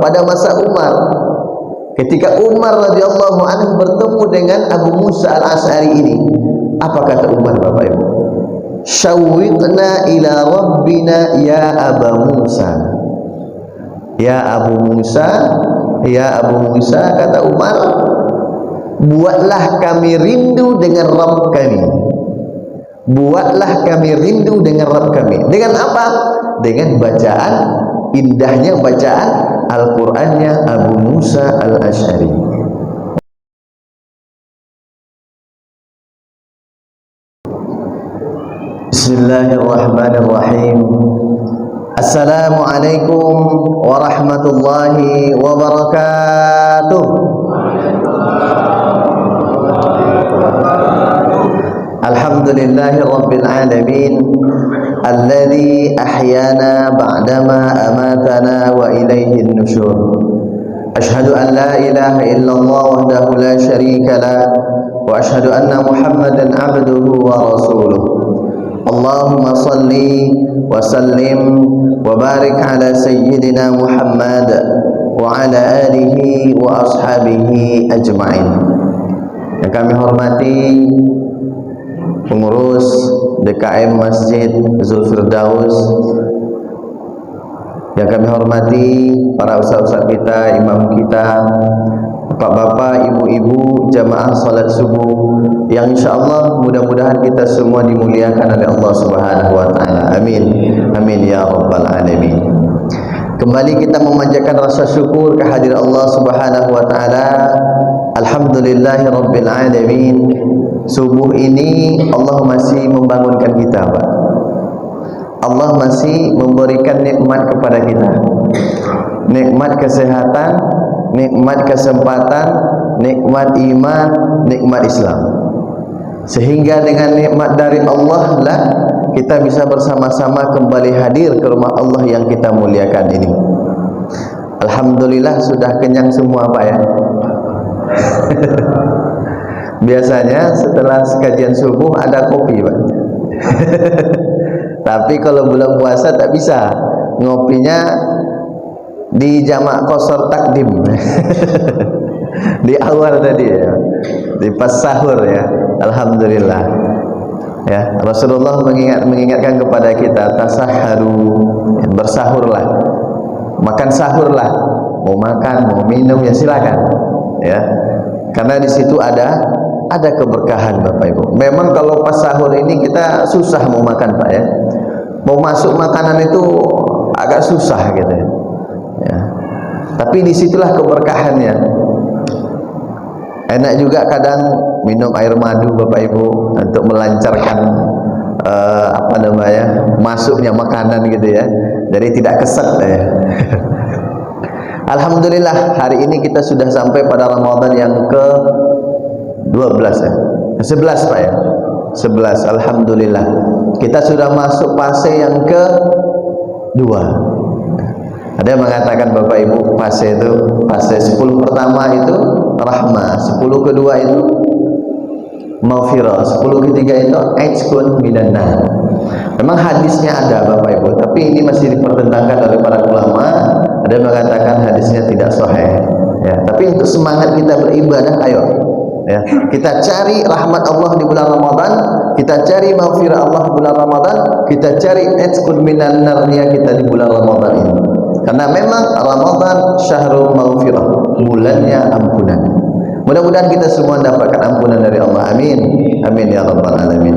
pada masa Umar. Ketika Umar radhiyallahu anhu bertemu dengan Abu Musa al-Asy'ari ini, apa kata Umar, Bapak Ibu? Syawwidna ila rabbina ya Aba Musa. Ya Abu Musa, ya Abu Musa, kata Umar, buatlah kami rindu dengan Rabb kami. Buatlah kami rindu dengan Rabb kami. Dengan apa? Dengan bacaan, indahnya bacaan Al-Qur'annya Abu Musa al-Asy'ari. Bismillahirrahmanirrahim. Assalamualaikum warahmatullahi wabarakatuh. Alhamdulillahi rabbil alamin, alladzi ahyana ba'dama amatana wa ilaihin nusyur. Ashhadu an la ilaha illallah wahdahu la syarika lah, wa ashhadu anna Muhammadan abduhu wa rasuluh. Allahumma salli wa sallim wa barik ala sayyidina Muhammad wa ala alihi wa ashabihi ajma'in. Yang kami hormati pengurus DKM Masjid Zulfirdaus, yang kami hormati para ustaz-ustaz kita, imam kita, bapak-bapak, ibu-ibu, jamaah salat subuh, yang insyaallah mudah-mudahan kita semua dimuliakan oleh Allah Subhanahu wa taala. Amin. Amin ya rabbal alamin. Kembali kita memanjatkan rasa syukur kehadirat Allah Subhanahu wa taala. Alhamdulillahi rabbil alamin. Subuh ini Allah masih membangunkan kita, Pak. Allah masih memberikan nikmat kepada kita. Nikmat kesehatan, nikmat kesempatan, nikmat iman, nikmat Islam. Sehingga dengan nikmat dari Allah lah kita bisa bersama-sama kembali hadir ke rumah Allah yang kita muliakan ini. Alhamdulillah sudah kenyang semua, Pak ya. Biasanya setelah kajian subuh ada kopi, Pak. Tapi kalau bulan puasa tak bisa. Ngopinya di jamak qasar takdim. Di awal tadi ya. Di pas sahur ya. Alhamdulillah. Ya, Rasulullah mengingatkan kepada kita, tasahharu, bersahurlah. Makan sahurlah. Mau makan, mau minum ya silakan. Ya. Karena di situ ada keberkahan, Bapak Ibu. Memang kalau pas sahur ini kita susah mau makan, Pak ya. Mau masuk makanan itu agak susah gitu ya. Ya. Tapi disitulah keberkahannya. Enak juga kadang minum air madu, Bapak Ibu, untuk melancarkan masuknya makanan gitu ya. Jadi tidak keset ya. Alhamdulillah hari ini kita sudah sampai pada Ramadan yang ke-12 ya. 11 Pak ya. 11. Alhamdulillah. Kita sudah masuk fase yang ke-2. Ada yang mengatakan Bapak Ibu, fase 10 pertama itu rahmah, 10 kedua itu maghfirah, 10 ketiga itu aiskun minan nar. Memang hadisnya ada Bapak Ibu, tapi ini masih dipertentangkan oleh para ulama. Ada yang mengatakan hadisnya tidak sahih ya. Tapi untuk semangat kita beribadah, ayo ya, kita cari rahmat Allah di bulan Ramadan, kita cari maghfirah Allah di bulan Ramadan, kita cari aiskun minan narnya kita di bulan Ramadan ini. Karena memang Ramadan syahrul maghfirah, bulannya ampunan. Mudah-mudahan kita semua mendapatkan ampunan dari Allah. Amin. Amin ya rabbal alamin.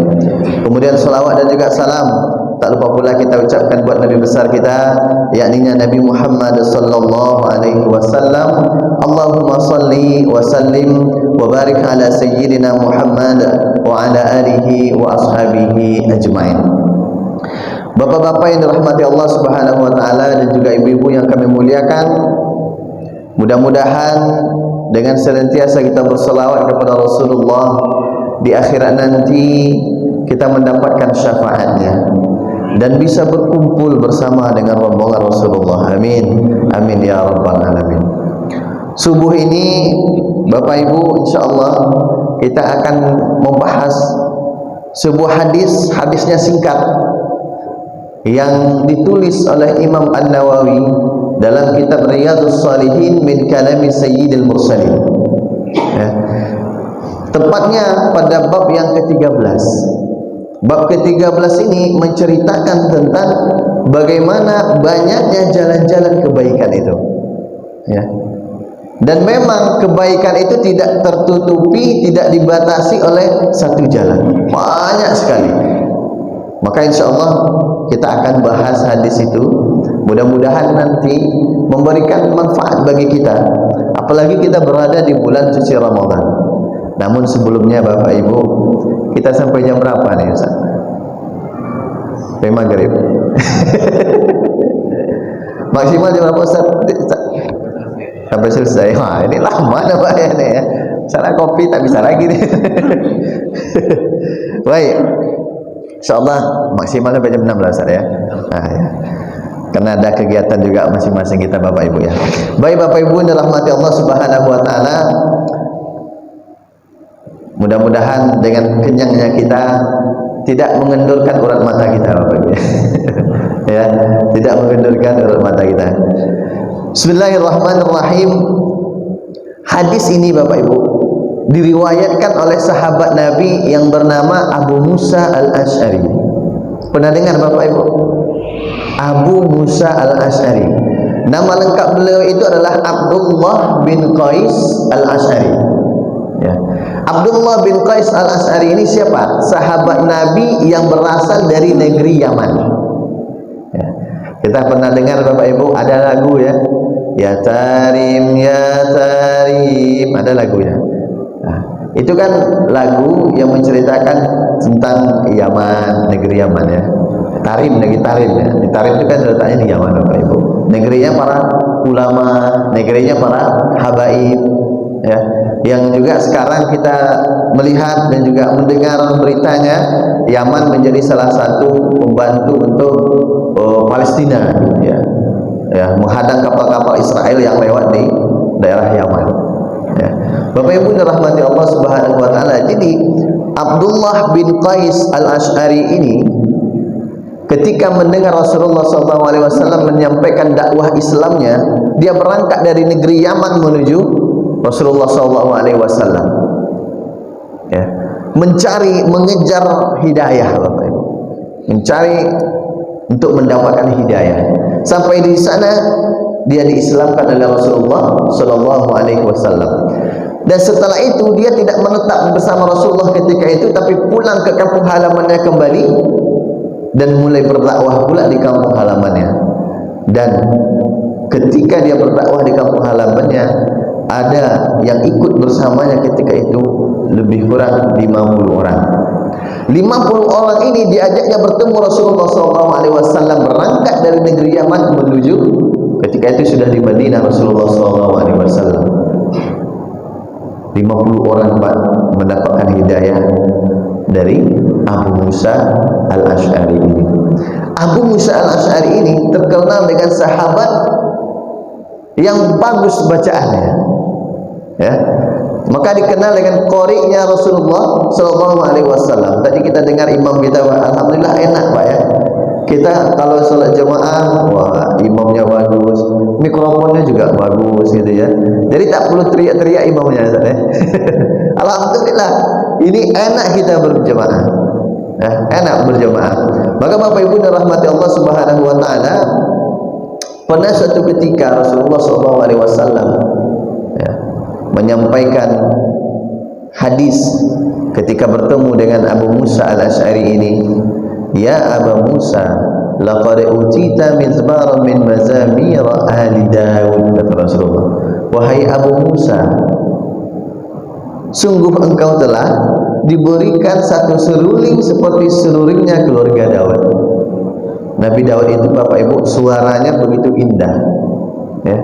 Kemudian salawat dan juga salam tak lupa pula kita ucapkan buat Nabi besar kita, yakni Nabi Muhammad sallallahu alaihi wasallam. Allahumma salli wa sallim wa barik ala sayyidina Muhammad wa ala alihi wa ashabihi ajmain. Bapak-bapak yang dirahmati Allah Subhanahu wa taala dan juga ibu-ibu yang kami muliakan, mudah-mudahan dengan senantiasa kita berselawat kepada Rasulullah, di akhirat nanti kita mendapatkan syafaatnya dan bisa berkumpul bersama dengan rombongan Rasulullah. Amin. Amin ya rabbal alamin. Subuh ini Bapak Ibu, insyaallah kita akan membahas sebuah hadis. Hadisnya singkat, yang ditulis oleh Imam An-Nawawi dalam kitab Riyadhus Shalihin min kalami Sayyidil Mursalin, ya. Tepatnya pada bab yang ke-13. Bab ke-13 ini menceritakan tentang bagaimana banyaknya jalan-jalan kebaikan itu, ya. Dan memang kebaikan itu tidak tertutupi, tidak dibatasi oleh satu jalan, banyak sekali. Maka insya Allah kita akan bahas hadis itu. Mudah-mudahan nanti memberikan manfaat bagi kita, apalagi kita berada di bulan suci Ramadan. Namun sebelumnya Bapak Ibu, kita sampai jam berapa nih Ustaz? Sampai maghrib. Maksimal jam berapa Ustaz? Sampai selesai. Wah, ini lama nampaknya nih ya. Salah kopi tak bisa lagi nih. Baik. InsyaAllah maksimal sampai jam 16 ya. Nah, ya. Karena ada kegiatan juga masing-masing kita Bapak Ibu ya. Baik Bapak Ibu yang dirahmati Allah Subhanahu wa taala. Mudah-mudahan dengan kenyangnya kita tidak mengendurkan urat mata kita Bapak Ibu. Ya, tidak mengendurkan urat mata kita. Bismillahirrahmanirrahim. Hadis ini Bapak Ibu diriwayatkan oleh sahabat Nabi yang bernama Abu Musa Al-Asy'ari. Pernah dengar Bapak Ibu? Abu Musa Al-Asy'ari. Nama lengkap beliau itu adalah Abdullah bin Qais Al-Asy'ari. Ya. Abdullah bin Qais Al-Asy'ari ini siapa? Sahabat Nabi yang berasal dari negeri Yaman. Ya. Kita pernah dengar Bapak Ibu ada lagu ya. Ya Tarim, Ya Tarim, ada lagunya. Nah, itu kan lagu yang menceritakan tentang Yaman, negeri Yaman ya. Tarim, negeri Tarim ya. Di Tarim itu kan letaknya di Yaman Bapak Ibu. Negerinya para ulama, negerinya para habaib ya. Yang juga sekarang kita melihat dan juga mendengar beritanya, Yaman menjadi salah satu pembantu untuk Palestina ya. Ya, menghadang kapal-kapal Israel yang lewat di daerah Yaman. Ya. Bapak Ibu dirahmati Allah Subhanahu wa taala. Jadi Abdullah bin Qais Al-Asy'ari ini ketika mendengar Rasulullah SAW menyampaikan dakwah Islamnya, dia berangkat dari negeri Yaman menuju Rasulullah SAW. Ya. Mencari, mengejar hidayah Bapak Ibu. Mencari untuk mendapatkan hidayah. Sampai di sana dia diislamkan oleh Rasulullah sallallahu alaihi wasallam. Dan setelah itu dia tidak menetap bersama Rasulullah ketika itu, tapi pulang ke kampung halamannya kembali dan mulai berdakwah pula di kampung halamannya. Dan ketika dia berdakwah di kampung halamannya, ada yang ikut bersamanya ketika itu lebih kurang 50 orang. 50 orang ini diajaknya bertemu Rasulullah SAW, berangkat dari negeri Yaman menuju, ketika itu sudah di Madinah Rasulullah SAW. 50 orang Pak mendapatkan hidayah dari Abu Musa Al-Asy'ari ini. Abu Musa Al-Asy'ari ini terkenal dengan sahabat yang bagus bacaannya, ya. Maka dikenal dengan qari'nya Rasulullah SAW. Tadi kita dengar imam kita, alhamdulillah enak Pak ya. Kita kalau sholat jamaah, wah imamnya bagus, mikrofonnya juga bagus gitu ya. Jadi tak perlu teriak-teriak imamnya ya. Alhamdulillah, ini enak kita berjamaah. Enak berjamaah. Maka Bapak Ibu dirahmati Allah Subhanahu wa taala, pernah suatu ketika Rasulullah SAW ya, menyampaikan hadis ketika bertemu dengan Abu Musa Al-Asy'ari ini. Ya Abu Musa, laqad utita mizmaran min mazamir ahli Daud, kata Rasulullah. Wahai Abu Musa, sungguh engkau telah diberikan satu seruling seperti serulingnya keluarga Daud. Nabi Daud itu Bapak Ibu suaranya begitu indah ya.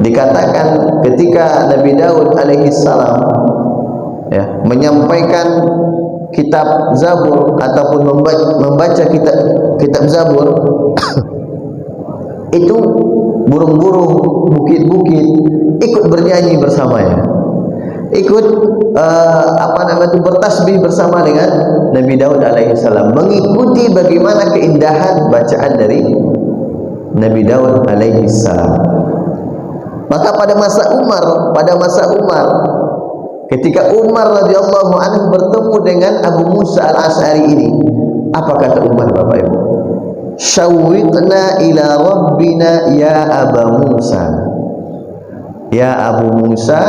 Dikatakan ketika Nabi Daud alaihi salam ya, menyampaikan kitab Zabur ataupun membaca kitab Zabur itu burung-burung, bukit-bukit ikut bernyanyi bersamanya, ikut bertasbih bersama dengan Nabi Daud alaihissalam, mengikuti bagaimana keindahan bacaan dari Nabi Daud alaihissalam. Maka pada masa Umar, ketika Umar radhiyallahu anhu bertemu dengan Abu Musa al-Asy'ari ini, apa kata Umar, Bapak Ibu? Syawwiqna ila rabbina ya Aba Musa. Ya Abu Musa,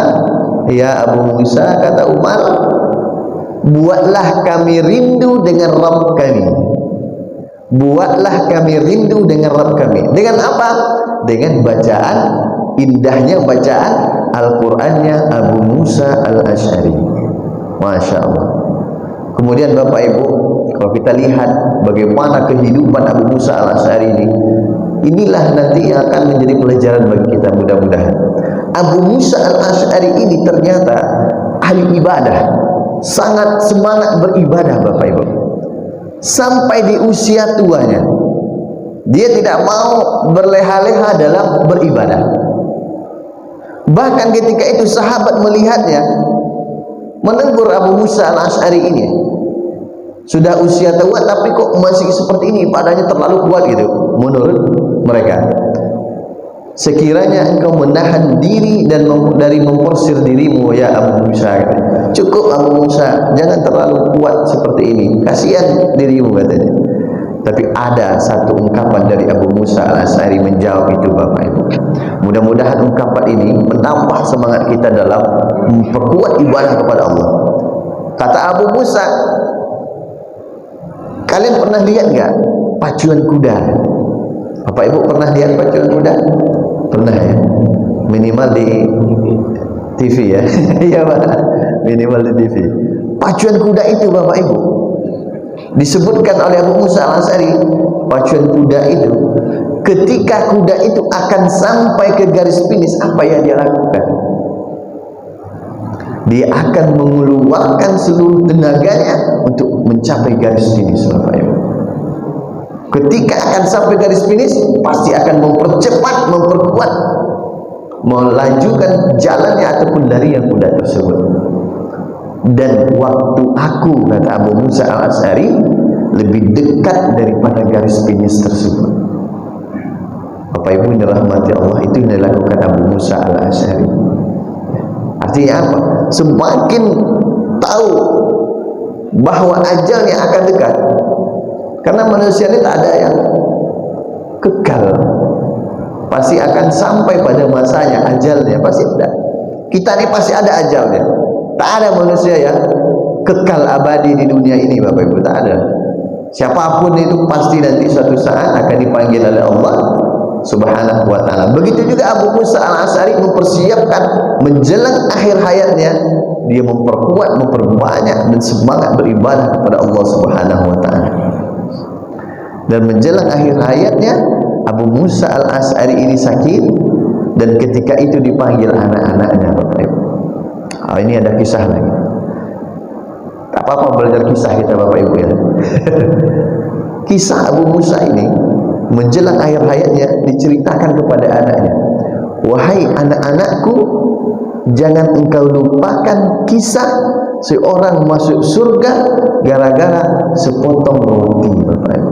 kata Umar, buatlah kami rindu dengan Rabb kami. Buatlah kami rindu dengan Rabb kami. Dengan apa? Dengan bacaan, indahnya bacaan Al-Qur'annya Abu Musa al-Asy'ari. Masya Allah. Kemudian Bapak Ibu, kalau kita lihat bagaimana kehidupan Abu Musa al-Asy'ari ini, inilah nanti yang akan menjadi pelajaran bagi kita mudah-mudahan. Abu Musa al-Asy'ari ini ternyata ahli ibadah, sangat semangat beribadah Bapak Ibu. Sampai di usia tuanya, dia tidak mau berleha-leha dalam beribadah. Bahkan ketika itu sahabat melihatnya, menegur Abu Musa al-Asy'ari ini. Sudah usia tua tapi kok masih seperti ini, ibadahnya terlalu kuat gitu menurut mereka. Sekiranya engkau menahan diri dan dari memporsir dirimu ya Abu Musa, cukup Abu Musa, jangan terlalu kuat seperti ini, kasihan dirimu katanya. Tapi ada satu ungkapan dari Abu Musa al-Asy'ari menjawab itu Bapak Ibu. Mudah-mudahan ungkapan ini menambah semangat kita dalam memperkuat ibadah kepada Allah. Kata Abu Musa, kalian pernah lihat nggak pacuan kuda? Bapak Ibu pernah lihat pacuan kuda? Pernah ya? Minimal di TV ya. Iya Pak, minimal di TV. Pacuan kuda itu Bapak Ibu disebutkan oleh Abu Musa al-Asy'ari, pacuan kuda itu ketika kuda itu akan sampai ke garis finish, apa yang dia lakukan? Dia akan mengeluarkan seluruh tenaganya untuk mencapai garis finish Bapak Ibu. Ketika akan sampai garis finish, pasti akan mempercepat, memperkuat, melajukan jalannya ataupun lari yang kuda tersebut. Dan waktu aku, kata Abu Musa al-Asy'ari, lebih dekat daripada garis finish tersebut. Bapak Ibu yang dirahmati Allah, itu yang dilakukan Abu Musa al-Asy'ari. Artinya apa? Semakin tahu bahwa ajalnya akan dekat, karena manusia ini tak ada yang kekal, pasti akan sampai pada masanya, ajalnya pasti ada. Kita ini pasti ada ajalnya. Tak ada manusia yang kekal abadi di dunia ini Bapak Ibu, tak ada. Siapapun itu pasti nanti suatu saat akan dipanggil oleh Allah Subhanahu wa ta'ala. Begitu juga Abu Musa al-Asy'ari mempersiapkan menjelang akhir hayatnya, dia memperkuat, memperbanyak dan semangat beribadah kepada Allah Subhanahu wa ta'ala. Dan menjelang akhir hayatnya, Abu Musa al-Asy'ari ini sakit, dan ketika itu dipanggil anak-anaknya Bapak Ibu. Ini ada kisah lagi. Tak apa-apa belajar kisah kita Bapak Ibu ya. Kisah Abu Musa ini menjelang akhir hayatnya diceritakan kepada anaknya, wahai anak-anakku, jangan engkau lupakan kisah seorang masuk surga gara-gara sepotong roti Bapak Ibu.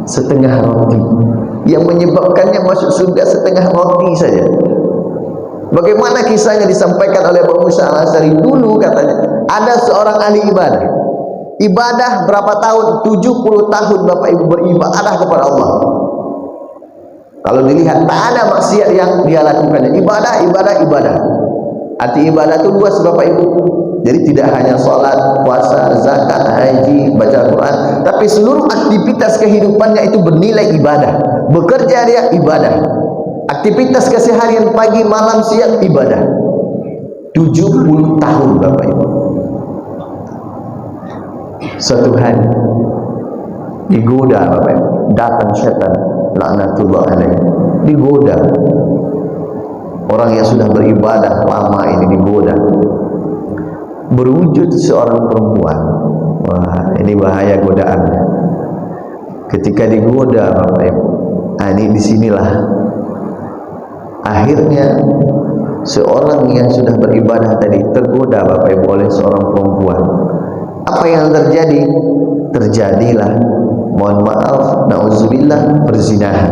Setengah roti yang menyebabkannya masuk surga, setengah roti saja. Bagaimana kisahnya disampaikan oleh Abu Musa al-Asy'ari? Dulu katanya ada seorang ahli ibadah berapa tahun? 70 tahun Bapak Ibu beribadah kepada Allah. Kalau dilihat tak ada maksiat yang dia lakukan, ibadah. Arti ibadah itu luas Bapak Ibu. Jadi tidak hanya sholat, puasa, zakat, haji, baca Al-Quran, tapi seluruh aktivitas kehidupannya itu bernilai ibadah. Bekerja dia ibadah, aktivitas keseharian pagi, malam, siang ibadah. 70 tahun Bapak Ibu. Suatu hari digoda Bapak Ibu, datang setan laknatullah alaihi, digoda. Orang yang sudah beribadah lama ini digoda, berwujud seorang perempuan. Wah, ini bahaya godaannya. Ketika digoda Bapak Ibu, ini disinilah akhirnya seorang yang sudah beribadah tadi tergoda Bapak Ibu oleh seorang perempuan. Apa yang terjadi? Terjadilah, mohon maaf, na'udzubillah, perzinahan.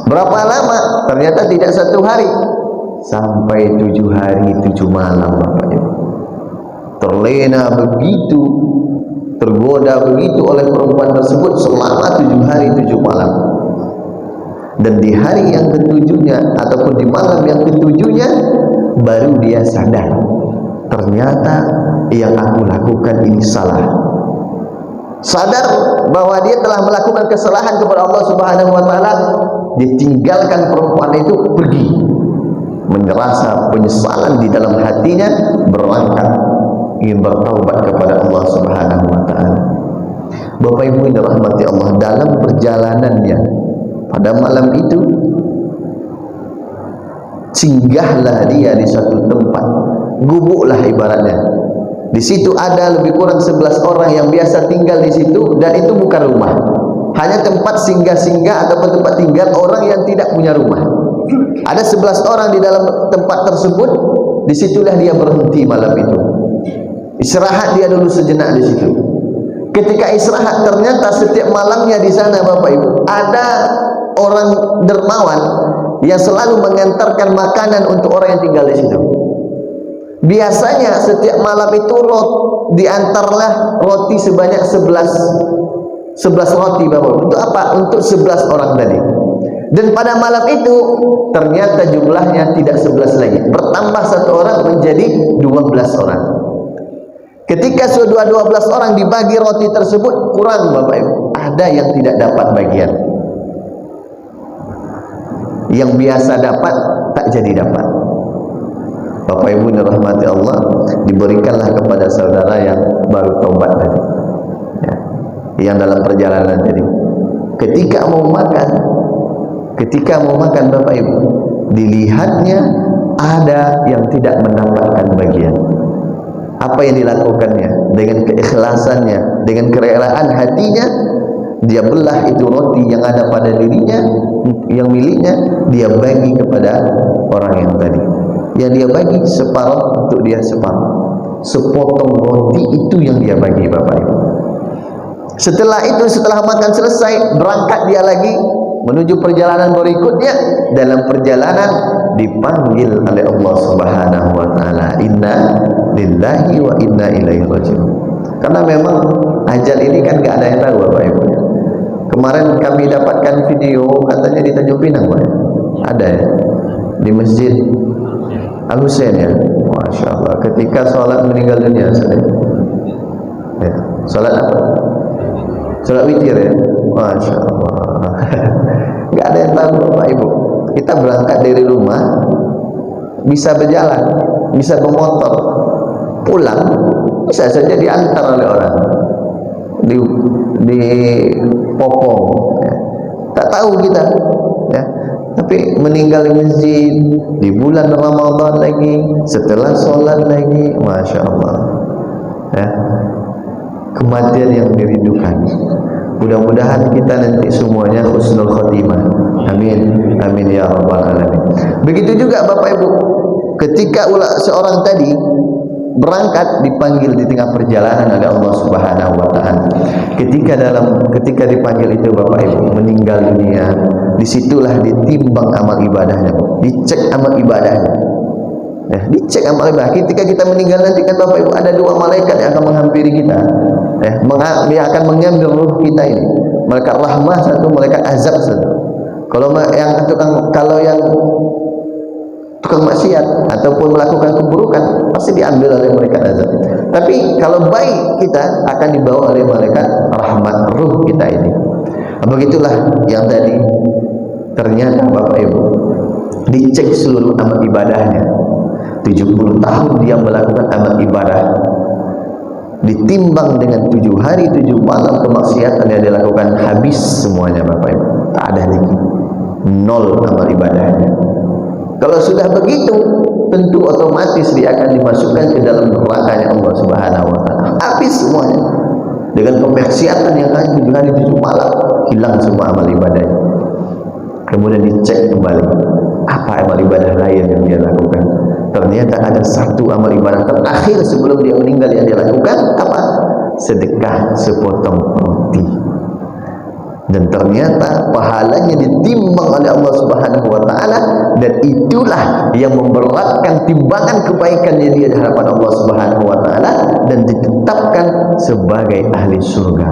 Berapa lama? Ternyata tidak 1 hari, sampai 7 hari 7 malam Bapak Ibu. Terlena begitu, tergoda begitu oleh perempuan tersebut selama 7 hari 7 malam. Dan di hari yang ketujuhnya ataupun di malam yang ketujuhnya baru dia sadar, ternyata yang aku lakukan ini salah. Sadar bahwa dia telah melakukan kesalahan kepada Allah Subhanahu wa taala, ditinggalkan perempuan itu, pergi, merasa penyesalan di dalam hatinya, berangkat ingin bertaubat kepada Allah Subhanahu wa taala. Bapak Ibu yang dirahmati Allah, dalam perjalanannya pada malam itu singgahlah dia di satu tempat, gubuklah ibaratnya. Di situ ada lebih kurang 11 orang yang biasa tinggal di situ, dan itu bukan rumah, hanya tempat singgah-singgah ataupun tempat tinggal orang yang tidak punya rumah. Ada 11 orang di dalam tempat tersebut. Disitulah dia berhenti malam itu. Istirahat dia dulu sejenak di situ. Ketika istirahat, ternyata setiap malamnya di sana Bapak Ibu ada orang dermawan yang selalu mengantarkan makanan untuk orang yang tinggal di situ. Biasanya setiap malam itu diantarlah roti sebanyak 11 roti Bapak Ibu. Untuk apa? Untuk 11 orang tadi. Dan pada malam itu ternyata jumlahnya tidak 11 lagi, bertambah 1 orang menjadi 12 orang. Ketika sudah 12 orang dibagi roti tersebut, kurang Bapak Ibu, ada yang tidak dapat bagian. Yang biasa dapat tak jadi dapat. Bapak Ibu dirahmati Allah, diberikanlah kepada saudara yang baru taubat tadi, ya, yang dalam perjalanan tadi. Ketika mau makan Bapak Ibu, dilihatnya ada yang tidak mendapatkan bagian. Apa yang dilakukannya? Dengan keikhlasannya, dengan kerelaan hatinya, dia belah itu roti yang ada pada dirinya, yang miliknya, dia bagi kepada orang yang tadi. Yang dia bagi separuh untuk dia separuh. Sepotong roti itu yang dia bagi Bapak Ibu. Setelah itu, setelah makan selesai, berangkat dia lagi menuju perjalanan berikutnya. Dalam perjalanan dipanggil oleh Allah Subhanahu wa taala, inna lillahi wa inna ilaihi raji'un. Karena memang ajal ini kan gak ada yang tahu Bapak Ibu. Kemarin kami dapatkan video katanya di Tanjung Pinang Pak. Ada ya, di Masjid Al Husain ya. Masya Allah, ketika sholat meninggal dunia ya. Sholat apa? Sholat witir ya. Masya Allah. Gak ada yang tahu Bapak Ibu. Kita berangkat dari rumah, bisa berjalan, bisa bermotor, pulang bisa saja diantar oleh orang di popong, ya. Tak tahu kita, ya. Tapi meninggal di masjid di bulan Ramadan lagi, setelah sholat lagi, Masya Allah, ya. Kematian yang dirindukan. Mudah-mudahan kita nanti semuanya husnul khotimah. Amin, amin ya rabbal alamin. Begitu juga Bapak Ibu, ketika seorang tadi berangkat, dipanggil di tengah perjalanan oleh Allah Subhanahu wa taala. Ketika dipanggil itu Bapak Ibu, meninggal dunia, disitulah ditimbang amal ibadahnya, dicek amal ibadahnya. Ya, dicek amal ibadah. Ketika kita meninggal nanti kan Bapak Ibu, ada 2 malaikat yang akan menghampiri kita, ya, dia akan mengambil ruh kita ini. Malaikat rahmah satu, malaikat azab satu. Kalau yang tukang maksiat ataupun melakukan keburukan, pasti diambil oleh malaikat azab. Tapi kalau baik, kita akan dibawa oleh malaikat rahmat, ruh kita ini. Begitulah yang tadi, ternyata Bapak Ibu dicek seluruh amal ibadahnya. 70 tahun dia melakukan amal ibadah, ditimbang dengan 7 hari 7 malam kemaksiatan yang dilakukan, habis semuanya Bapak Ibu, tak ada lagi, nol amal ibadahnya. Kalau sudah begitu, tentu otomatis dia akan dimasukkan ke dalam nerakanya Allah Subhanahu wa taala, habis semuanya. Dengan kemaksiatan yang hanya 7 hari 7 malam, hilang semua amal ibadahnya. Kemudian dicek kembali, apa amal ibadah lain yang dia lakukan. Ternyata ternyata ada satu amal ibadah terakhir sebelum dia meninggal yang dia lakukan, apa? Sedekah sepotong roti. Dan ternyata pahalanya ditimbang oleh Allah Subhanahu wa taala, dan itulah yang memberatkan timbangan kebaikannya dia di hadapan Allah Subhanahu wa taala, dan ditetapkan sebagai ahli surga.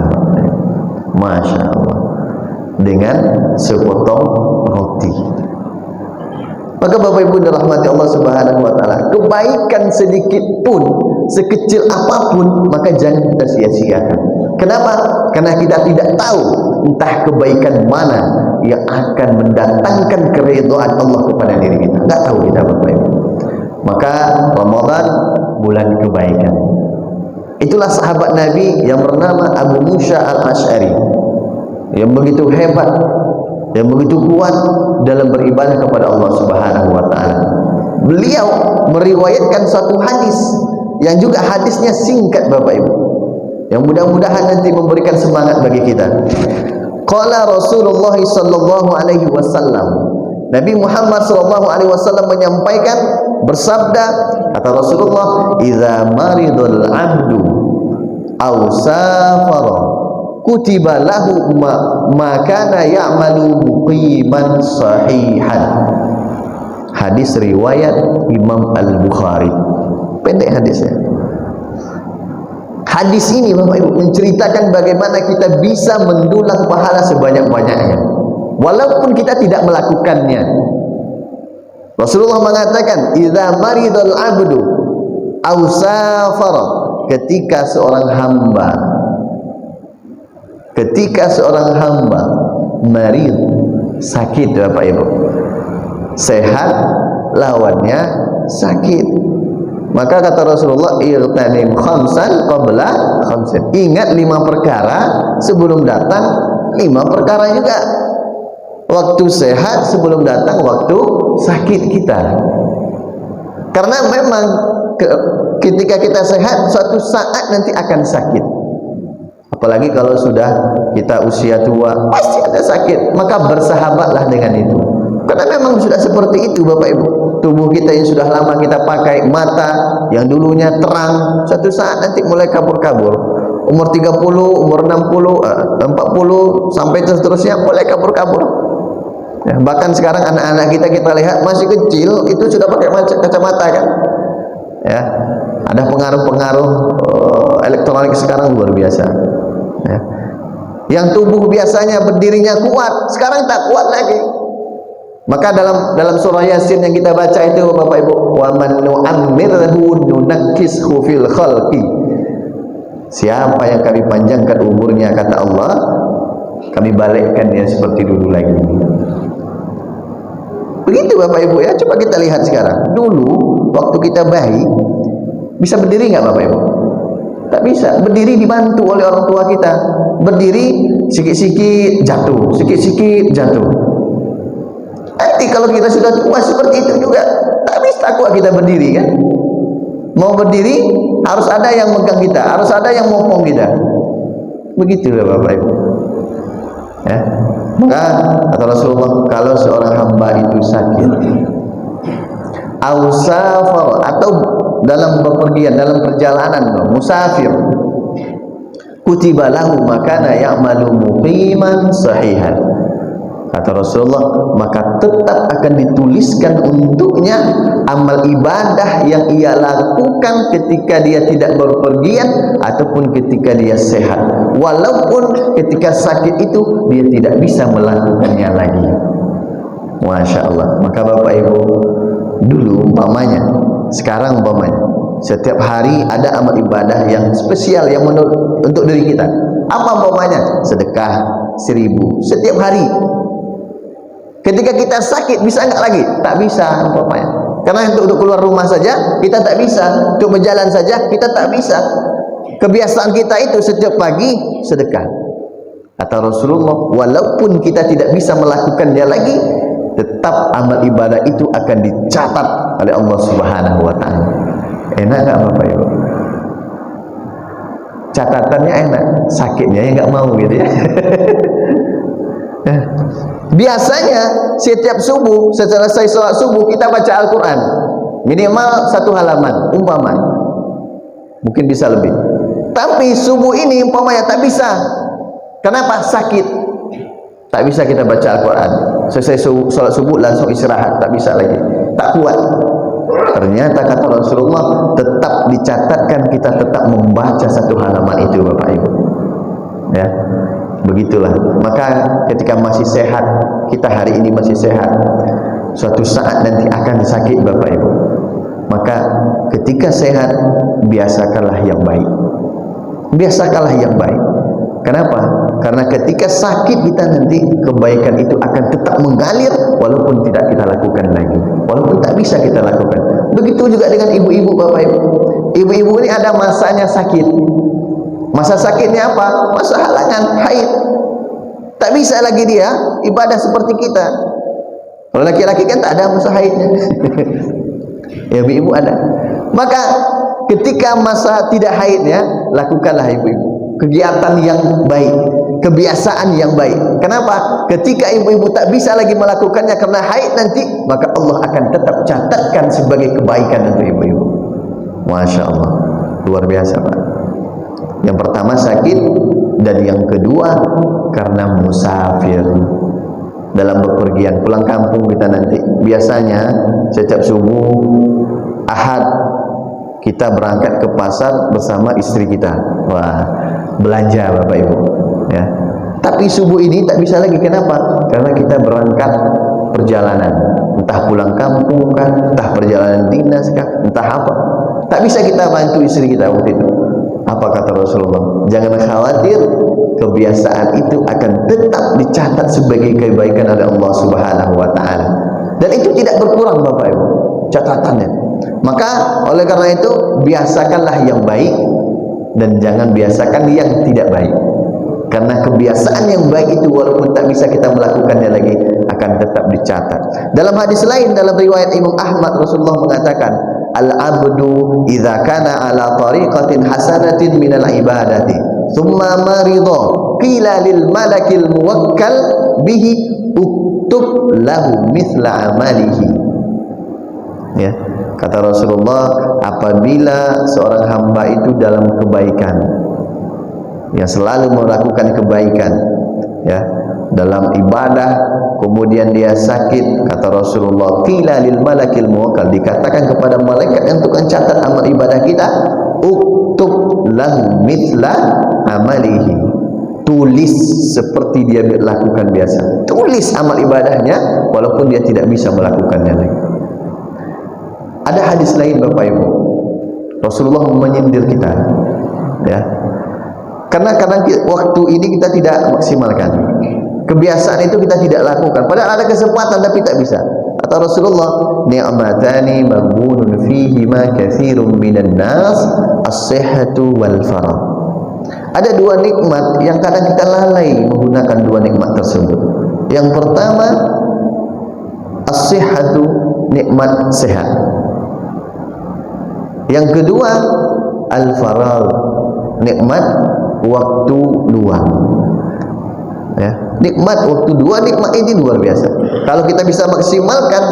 Masya Allah, dengan sepotong roti. Maka Bapak Ibu dirahmati Allah Subhanahu wa taala, kebaikan sedikit pun, sekecil apapun, maka jangan kita sia-siakan. Kenapa? Karena kita tidak tahu entah kebaikan mana yang akan mendatangkan keridhaan Allah kepada diri kita. Enggak tahu kita, Bapak Ibu. Maka Ramadan bulan kebaikan. Itulah sahabat Nabi yang bernama Abu Musa al-Ash'ari, yang begitu hebat, yang begitu kuat dalam beribadah kepada Allah Subhanahu wa taala. Beliau meriwayatkan suatu hadis yang juga hadisnya singkat, Bapak Ibu, yang mudah-mudahan nanti memberikan semangat bagi kita. Qala Rasulullah sallallahu alaihi wasallam, Nabi Muhammad sallallahu alaihi wasallam menyampaikan, bersabda, kata Rasulullah, "Idza maridul 'abdu aw safara kutiba lahu ma kana ya'malu muqiman sahihan." Hadis riwayat Imam Al-Bukhari. Pendek hadisnya. Hadis ini Bapak Ibu menceritakan bagaimana kita bisa mendulang pahala sebanyak-banyaknya walaupun kita tidak melakukannya. Rasulullah mengatakan, "Idza maridul 'abdu aw safara," ketika seorang hamba marid, sakit, Bapak Ibu. Sehat lawannya sakit. Maka kata Rasulullah, "Irtanim khamsan qabla khamsin." Ingat 5 perkara sebelum datang 5 perkara juga. Waktu sehat sebelum datang waktu sakit kita. Karena memang ketika kita sehat, suatu saat nanti akan sakit. Apalagi kalau sudah kita usia tua, pasti ada sakit. Maka bersahabatlah dengan itu. Karena memang sudah seperti itu, Bapak Ibu. Tubuh kita yang sudah lama kita pakai, mata yang dulunya terang, suatu saat nanti mulai kabur-kabur. Umur 30, umur 60, 40 sampai seterusnya mulai kabur-kabur. Ya, bahkan sekarang anak-anak kita lihat masih kecil itu sudah pakai kacamata kan. Ya, ada pengaruh-pengaruh elektronik sekarang luar biasa. Ya. Yang tubuh biasanya berdirinya kuat, sekarang tak kuat lagi. Maka dalam surah Yasin yang kita baca itu, Bapak Ibu, wa man nu'ammirhu nunakkishu fil khalqi. Siapa yang kami panjangkan umurnya, kata Allah, kami balikkan dia seperti dulu lagi. Begitu Bapak Ibu ya. Coba kita lihat sekarang. Dulu waktu kita bayi bisa berdiri nggak Bapak Ibu? Tak bisa. Berdiri dibantu oleh orang tua kita. Berdiri sikit-sikit jatuh, sikit-sikit jatuh. Nanti kalau kita sudah tua seperti itu juga tak bisa kuat kita berdiri kan. Mau berdiri harus ada yang megang kita, harus ada yang mopong kita. Begitu ya Bapak Ibu. Ya. Maka kata Rasulullah, kalau seorang hamba itu sakit, ausafar, atau dalam bepergian, dalam perjalanan, musafir, kutiba lahu makana ya'malu muqiman sahihan. Kata Rasulullah, maka tetap akan dituliskan untuknya amal ibadah yang ia lakukan ketika dia tidak berpergian ataupun ketika dia sehat, walaupun ketika sakit itu dia tidak bisa melakukannya lagi. Masya Allah. Maka Bapak Ibu, dulu umpamanya, sekarang umpamanya, setiap hari ada amal ibadah yang spesial yang menurut untuk diri kita. Apa umpamanya? Sedekah 1000 setiap hari. Ketika kita sakit bisa enggak lagi? Tak bisa umpamanya. Karena untuk keluar rumah saja kita tak bisa, untuk berjalan saja kita tak bisa. Kebiasaan kita itu setiap pagi sedekah. Kata Rasulullah, walaupun kita tidak bisa melakukannya lagi, tetap amal ibadah itu akan dicatat oleh Allah Subhanahu wa taala. Enak enggak Bapak Ibu? Catatannya enak, sakitnya ya enggak mau gitu ya. Biasanya setiap subuh, setelah selesai sholat subuh kita baca Al-Quran. minimal 1 halaman umpama, mungkin bisa lebih. Tapi subuh ini umpamanya tak bisa. Kenapa? Sakit, tak bisa kita baca Al-Quran. Selesai sholat subuh langsung istirahat, tak bisa lagi, tak kuat. Ternyata kata Rasulullah, tetap dicatatkan kita tetap membaca 1 halaman itu, Bapak Ibu. Ya, begitulah. Maka ketika masih sehat, kita hari ini masih sehat, suatu saat nanti akan sakit, Bapak Ibu. Maka ketika sehat, biasakanlah yang baik. Biasakanlah yang baik. Kenapa? Karena ketika sakit kita nanti, kebaikan itu akan tetap mengalir walaupun tidak kita lakukan lagi, walaupun tak bisa kita lakukan. Begitu juga dengan ibu-ibu, Bapak Ibu. Ibu-ibu ini ada masanya sakit. Masa sakitnya apa? Masa halangan, haid. Tak bisa lagi dia ibadah seperti kita. Kalau laki-laki kan tak ada masa haidnya. Ya, ibu-ibu ada. Maka ketika masa tidak haidnya, lakukanlah ibu-ibu kegiatan yang baik, kebiasaan yang baik. Kenapa? Ketika ibu-ibu tak bisa lagi melakukannya karena haid nanti, maka Allah akan tetap catatkan sebagai kebaikan untuk ibu-ibu. Masya Allah, luar biasa, Pak. Yang pertama sakit, dan yang kedua karena musafir, dalam bepergian pulang kampung kita nanti. Biasanya setiap subuh Ahad kita berangkat ke pasar bersama istri kita. Wah, belanja, Bapak Ibu, ya. Tapi subuh ini tak bisa lagi. Kenapa? Karena kita berangkat perjalanan, entah pulang kampung kah, entah perjalanan dinas kah, entah apa. Tak bisa kita bantu istri kita waktu itu. Apa kata Rasulullah? Jangan khawatir, kebiasaan itu akan tetap dicatat sebagai kebaikan oleh Allah Subhanahu wa taala. Dan itu tidak berkurang, Bapak Ibu, catatannya. Maka oleh karena itu, biasakanlah yang baik dan jangan biasakan yang tidak baik. Karena kebiasaan yang baik itu walaupun tak bisa kita melakukannya lagi, akan tetap dicatat. Dalam hadis lain, dalam riwayat Imam Ahmad, Rasulullah mengatakan, al-abdu idza kana ala tariqatin hasanatin minal ibadati thumma maridha qila lil malakil muwakkal bihi uktub lahu mithla amalihi. Ya, kata Rasulullah, apabila seorang hamba itu dalam kebaikan, yang selalu melakukan kebaikan, ya, dalam ibadah, kemudian dia sakit, kata Rasulullah, qila lil malakil muwakkal, dikatakan kepada malaikat yang tukang catat amal ibadah kita, uktub lahu mithla amalihi, tulis seperti dia lakukan biasa, tulis amal ibadahnya walaupun dia tidak bisa melakukannya lagi. Ada hadis lain, Bapak Ibu, Rasulullah menyindir kita, ya, karena waktu ini kita tidak maksimalkan, kebiasaan itu kita tidak lakukan, padahal ada kesempatan tapi tak bisa. Kata Rasulullah, ni'matani maghbunun fihi ma katsirun minan nas, as-sihhatu wal farah. Ada 2 nikmat yang kadang kita lalai menggunakan 2 nikmat tersebut. Yang pertama, as-sihhatu, nikmat sehat. Yang kedua, al-farah, nikmat waktu luang. Ya, nikmat waktu 2 nikmat ini luar biasa. Kalau kita bisa maksimalkan,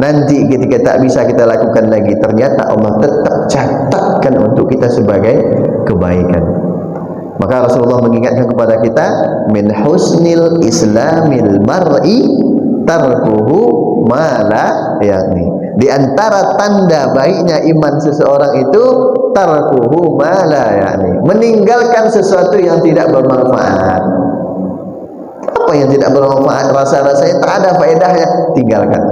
nanti ketika tak bisa kita lakukan lagi, ternyata Allah tetap catatkan untuk kita sebagai kebaikan. Maka Rasulullah mengingatkan kepada kita, min husnil islamil mar'i tarkuhu ma la ya'ni. Di antara tanda baiknya iman seseorang itu tarkuhu ma la ya'ni, meninggalkan sesuatu yang tidak bermanfaat. Apa yang tidak bermanfaat? Rasa-rasanya tak ada faedahnya, tinggalkan.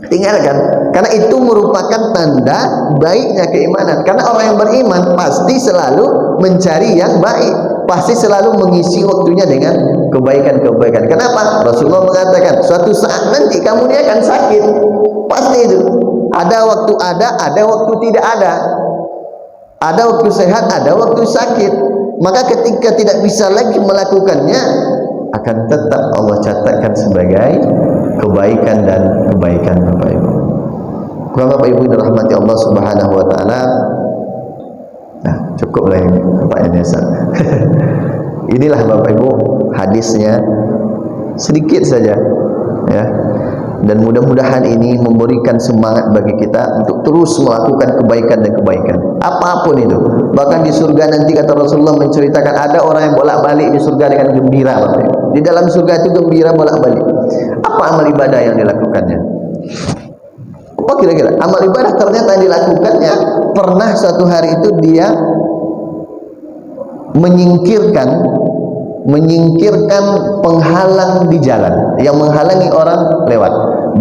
Tinggalkan, karena itu merupakan tanda baiknya keimanan. Karena orang yang beriman pasti selalu mencari yang baik, pasti selalu mengisi waktunya dengan kebaikan-kebaikan. Kenapa? Rasulullah mengatakan, suatu saat nanti kamu ini akan sakit. Pasti itu. Ada waktu ada waktu tidak ada. Ada waktu sehat, ada waktu sakit. Maka ketika tidak bisa lagi melakukannya, akan tetap Allah catatkan sebagai kebaikan dan kebaikan, Bapak Ibu. Bapak Ibu dirahmati Allah Subhanahu wa taala. Nah, cukuplah ini pertanyaannya. Inilah Bapak Ibu hadisnya, sedikit saja, ya. Dan mudah-mudahan ini memberikan semangat bagi kita untuk terus melakukan kebaikan dan kebaikan apapun itu. Bahkan di surga nanti kata Rasulullah menceritakan ada orang yang bolak-balik di surga dengan gembira. Di dalam surga itu gembira bolak-balik. Apa amal ibadah yang dilakukannya? Apa kira-kira amal ibadah ternyata yang dilakukannya? Pernah suatu hari itu dia menyingkirkan penghalang di jalan yang menghalangi orang lewat,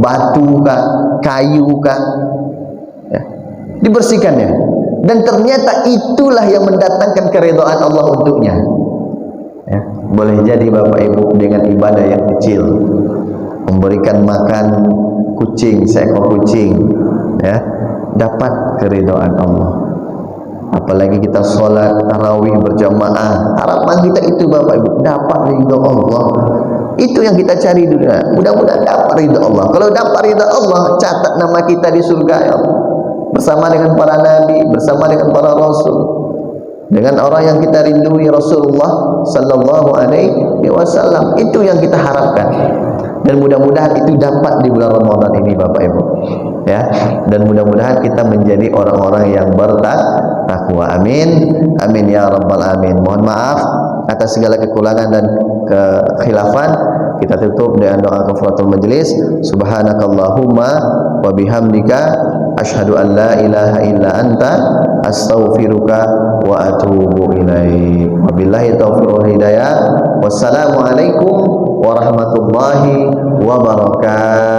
batu kah, kayu kah, ya, dibersihkannya. Dan ternyata itulah yang mendatangkan keridhaan Allah untuknya. Ya, boleh jadi Bapak Ibu dengan ibadah yang kecil, memberikan makan kucing, seekor kucing, ya, dapat keridhaan Allah. Apalagi kita sholat tarawih berjamaah, harapan kita itu Bapak Ibu dapat ridha Allah. Itu yang kita cari dunia. Mudah-mudahan dapat ridha Allah. Kalau dapat ridha Allah, catat nama kita di surga ya Allah, bersama dengan para nabi, bersama dengan para rasul, dengan orang yang kita rindui, Rasulullah sallallahu alaihi wasallam. Itu yang kita harapkan. Dan mudah-mudahan itu dapat di bulan Ramadan ini Bapak Ibu. Ya, dan mudah-mudahan kita menjadi orang-orang yang bertakwa. Amin. Amin ya rabbal alamin. Mohon maaf atas segala kekurangan dan kekhilafan. Kita tutup dengan doa kafaratul majelis. Subhanakallahumma wa bihamdika asyhadu an la ilaha illa anta astaghfiruka wa atubu ilaik. Wabillahi taufiq wal hidayah. Wassalamu alaikum warahmatullahi wabarakatuh.